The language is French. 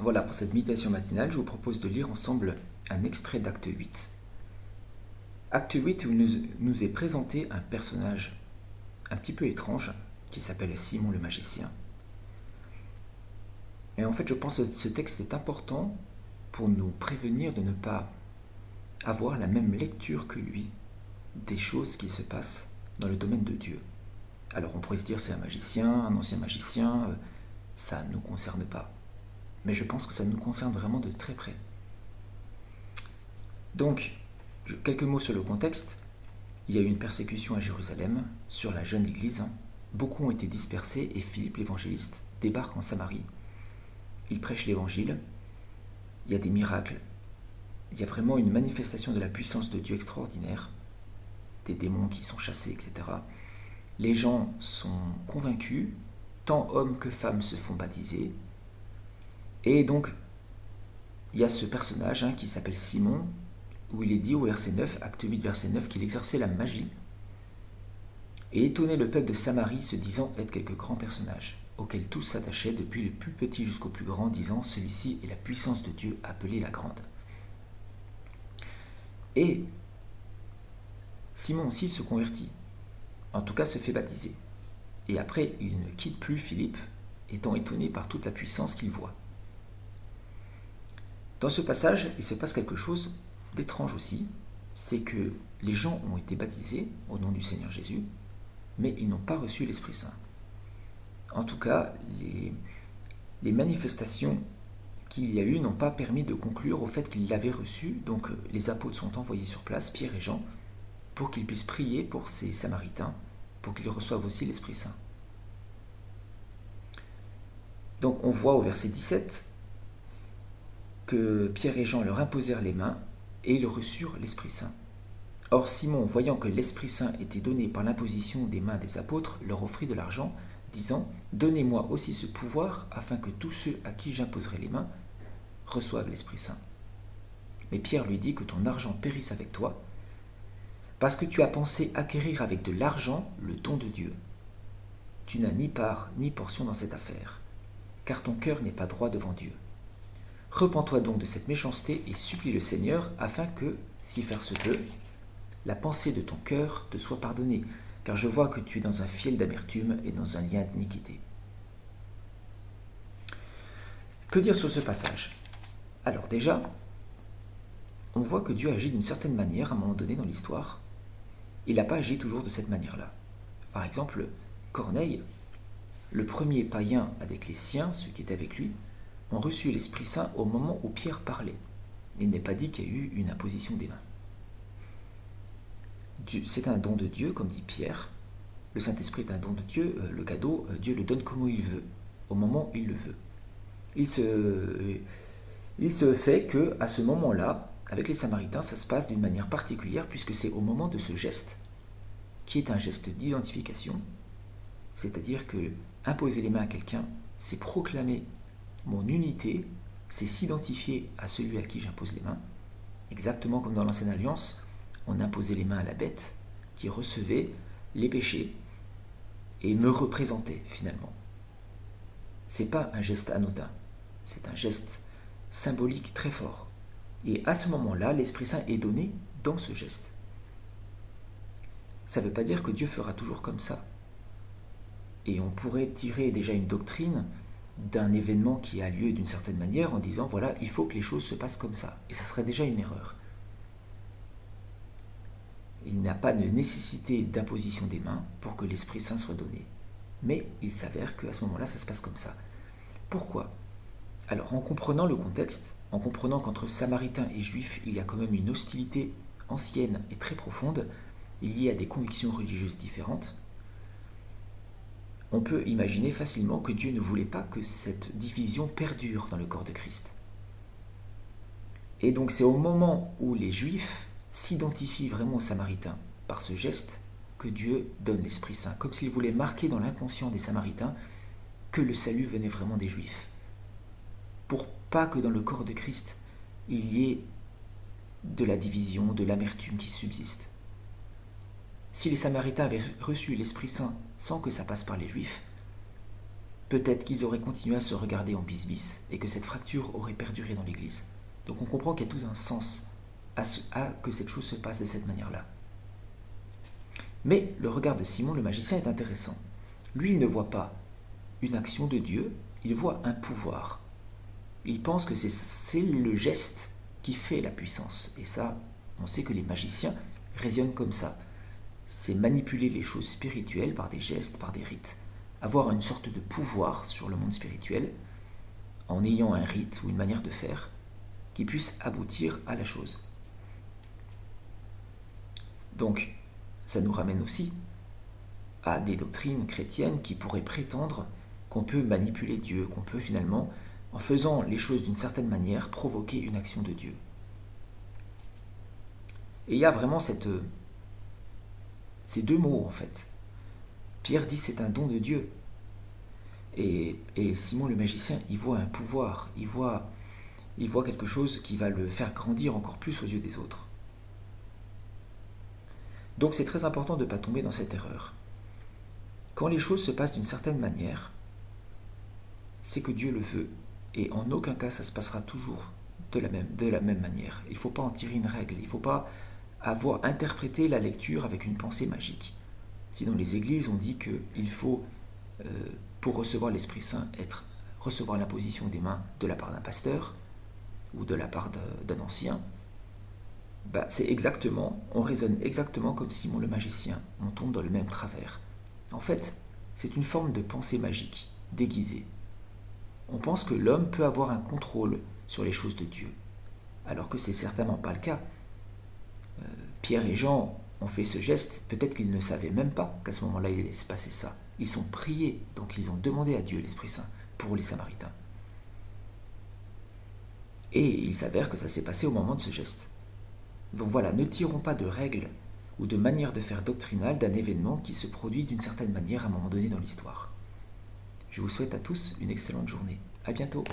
Voilà, pour cette méditation matinale, je vous propose de lire ensemble un extrait d'Acte 8. Acte 8 où nous est présenté un personnage un petit peu étrange qui s'appelle Simon le magicien. Et en fait, je pense que ce texte est important pour nous prévenir de ne pas avoir la même lecture que lui des choses qui se passent dans le domaine de Dieu. Alors on pourrait se dire c'est un magicien, un ancien magicien, ça ne nous concerne pas. Mais je pense que ça nous concerne vraiment de très près. Donc, quelques mots sur le contexte. Il y a eu une persécution à Jérusalem sur la jeune église. Beaucoup ont été dispersés et Philippe l'évangéliste débarque en Samarie. Il prêche l'évangile. Il y a des miracles. Il y a vraiment une manifestation de la puissance de Dieu extraordinaire. Des démons qui sont chassés, etc. Les gens sont convaincus. Tant hommes que femmes se font baptiser. Et donc, il y a ce personnage qui s'appelle Simon, où il est dit au verset 9, acte 8, verset 9, qu'il exerçait la magie, et étonnait le peuple de Samarie, se disant être quelques grands personnages, auxquels tous s'attachaient, depuis le plus petit jusqu'au plus grand, disant, celui-ci est la puissance de Dieu, appelée la grande. Et Simon aussi se convertit, en tout cas se fait baptiser. Et après, il ne quitte plus Philippe, étant étonné par toute la puissance qu'il voit. Dans ce passage, il se passe quelque chose d'étrange aussi, c'est que les gens ont été baptisés au nom du Seigneur Jésus, mais ils n'ont pas reçu l'Esprit Saint. En tout cas, les manifestations qu'il y a eu n'ont pas permis de conclure au fait qu'ils l'avaient reçu, donc les apôtres sont envoyés sur place, Pierre et Jean, pour qu'ils puissent prier pour ces Samaritains, pour qu'ils reçoivent aussi l'Esprit Saint. Donc on voit au verset 17 que Pierre et Jean leur imposèrent les mains et ils reçurent l'Esprit Saint. Or Simon, voyant que l'Esprit Saint était donné par l'imposition des mains des apôtres, leur offrit de l'argent, disant « Donnez-moi aussi ce pouvoir, afin que tous ceux à qui j'imposerai les mains reçoivent l'Esprit Saint. » Mais Pierre lui dit « Que ton argent périsse avec toi, parce que tu as pensé acquérir avec de l'argent le don de Dieu. Tu n'as ni part ni portion dans cette affaire, car ton cœur n'est pas droit devant Dieu. Repens-toi donc de cette méchanceté et supplie le Seigneur, afin que, si faire se peut, la pensée de ton cœur te soit pardonnée, car je vois que tu es dans un fiel d'amertume et dans un lien d'iniquité. » Que dire sur ce passage? Alors déjà, on voit que Dieu agit d'une certaine manière à un moment donné dans l'histoire. Il n'a pas agi toujours de cette manière-là. Par exemple, Corneille, le premier païen avec les siens, ceux qui étaient avec lui, ont reçu l'Esprit Saint au moment où Pierre parlait. Il n'est pas dit qu'il y a eu une imposition des mains. C'est un don de Dieu, comme dit Pierre. Le Saint-Esprit est un don de Dieu. Le cadeau, Dieu le donne comme il veut, au moment où il le veut. Il se fait qu'à ce moment-là, avec les Samaritains, ça se passe d'une manière particulière, puisque c'est au moment de ce geste, qui est un geste d'identification, c'est-à-dire que imposer les mains à quelqu'un, c'est proclamer mon unité, c'est s'identifier à celui à qui j'impose les mains, exactement comme dans l'Ancienne Alliance, on imposait les mains à la bête qui recevait les péchés et me représentait finalement. C'est pas un geste anodin, c'est un geste symbolique très fort. Et à ce moment-là, l'Esprit Saint est donné dans ce geste. Ça ne veut pas dire que Dieu fera toujours comme ça. Et on pourrait tirer déjà une doctrine d'un événement qui a lieu d'une certaine manière en disant voilà, il faut que les choses se passent comme ça. Et ça serait déjà une erreur. Il n'y a pas de nécessité d'imposition des mains pour que l'Esprit Saint soit donné. Mais il s'avère qu'à ce moment-là, ça se passe comme ça. Pourquoi? Alors, en comprenant le contexte, en comprenant qu'entre Samaritains et Juifs, il y a quand même une hostilité ancienne et très profonde, liée à des convictions religieuses différentes, on peut imaginer facilement que Dieu ne voulait pas que cette division perdure dans le corps de Christ. Et donc c'est au moment où les Juifs s'identifient vraiment aux Samaritains par ce geste que Dieu donne l'Esprit Saint, comme s'il voulait marquer dans l'inconscient des Samaritains que le salut venait vraiment des Juifs, pour pas que dans le corps de Christ il y ait de la division, de l'amertume qui subsiste. Si les Samaritains avaient reçu l'Esprit Saint sans que ça passe par les Juifs, peut-être qu'ils auraient continué à se regarder en bis-bis et que cette fracture aurait perduré dans l'Église. Donc on comprend qu'il y a tout un sens à que cette chose se passe de cette manière-là. Mais le regard de Simon le magicien est intéressant. Lui, il ne voit pas une action de Dieu, il voit un pouvoir. Il pense que c'est le geste qui fait la puissance. Et ça, on sait que les magiciens raisonnent comme ça. C'est manipuler les choses spirituelles par des gestes, par des rites. Avoir une sorte de pouvoir sur le monde spirituel en ayant un rite ou une manière de faire qui puisse aboutir à la chose. Donc, ça nous ramène aussi à des doctrines chrétiennes qui pourraient prétendre qu'on peut manipuler Dieu, qu'on peut finalement, en faisant les choses d'une certaine manière, provoquer une action de Dieu. Et il y a vraiment ces deux mots en fait. Pierre dit c'est un don de Dieu. Et Simon le magicien, il voit un pouvoir, il voit quelque chose qui va le faire grandir encore plus aux yeux des autres. Donc c'est très important de ne pas tomber dans cette erreur. Quand les choses se passent d'une certaine manière, c'est que Dieu le veut. Et en aucun cas ça se passera toujours de la même manière. Il ne faut pas en tirer une règle, il ne faut pas avoir interprété la lecture avec une pensée magique. Sinon les églises ont dit qu'il faut, pour recevoir l'Esprit Saint, recevoir l'imposition des mains de la part d'un pasteur ou de la part d'un ancien. On raisonne exactement comme Simon le magicien, on tombe dans le même travers. En fait, c'est une forme de pensée magique, déguisée. On pense que l'homme peut avoir un contrôle sur les choses de Dieu, alors que c'est certainement pas le cas. Pierre et Jean ont fait ce geste, peut-être qu'ils ne savaient même pas qu'à ce moment-là il allait se passer ça. Ils sont priés, donc ils ont demandé à Dieu l'Esprit Saint pour les Samaritains. Et il s'avère que ça s'est passé au moment de ce geste. Donc voilà, ne tirons pas de règles ou de manière de faire doctrinale d'un événement qui se produit d'une certaine manière à un moment donné dans l'histoire. Je vous souhaite à tous une excellente journée. À bientôt.